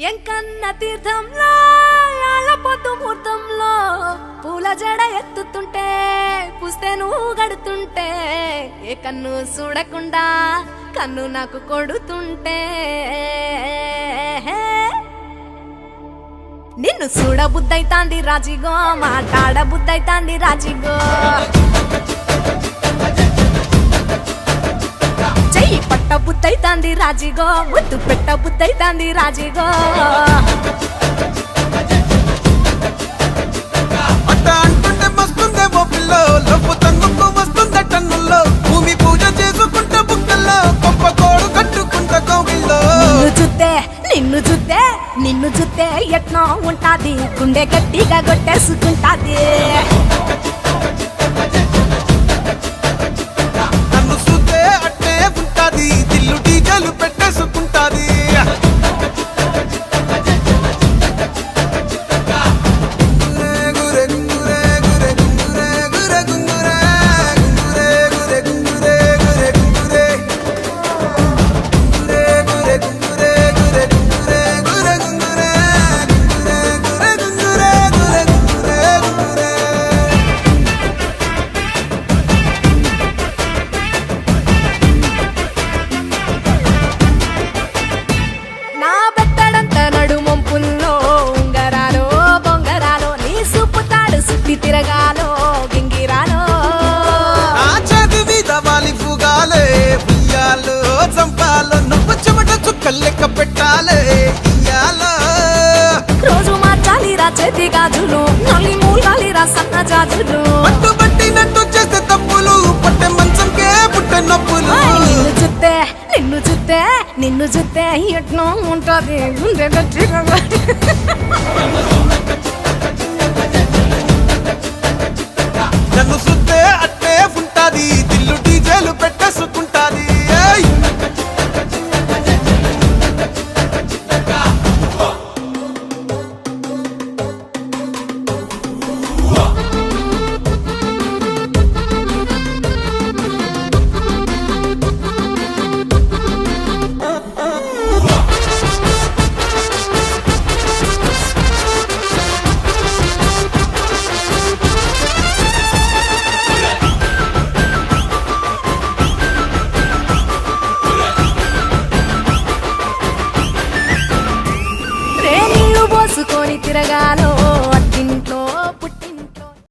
ఎంకన్న తీర్థంలో పొద్దు ముహూర్తంలో పూల జడ ఎత్తుతుంటే పుస్తే నువ్వు గడుతుంటే ఏ కన్ను చూడకుండా కన్ను నాకు కొడుతుంటే నిన్ను చూడ బుద్ధైతాంది రాజిగో మాట్లాడ బుద్ధైతాంది రాజిగో చెయ్యి పట్ట బుద్ధైతాంది రాజిగో ముద్దు పెట్ట బుద్ధైతాంది రాజిగో అంటుంటే మస్తుందేమో పిల్లో లవ్వు తన్నుకు వస్తుందే టన్నుల్లో భూమి పూజ చేసుకుంటే బుక్కల్లో గొప్ప కోడు కట్టుకుంటే కోవిల్లో నిన్ను చూస్తే ఎట్నో ఉంటాది గుండె గట్టిగా కొట్టేసుకుంటాది నన్ను చూస్తే అట్టే ఉంటాది దిల్లు డీజలు పెట్టేసుకుంటాది తిరగాలో గింగిరాలో ఆ చదివి దవాలి ఫుగాలే ఉయ్యాలో చంపాలో నువ్వు చెమట చుక్కలు లెక్క పెట్టాలే ఇయ్యాలో రోజు మార్చాలిరా చేతి గాజులు నల్లి మూలాలిరా సన్న జాజులు పట్టుబట్టినట్టు చేస్తే తప్పులు పట్టే మంచంకే పుట్టే నొప్పులు నిన్ను చూస్తే ఎట్నో ఉంటది గుండె గట్టిగా నన్ను చూస్తే అట్టే ఉంటాది దిల్లు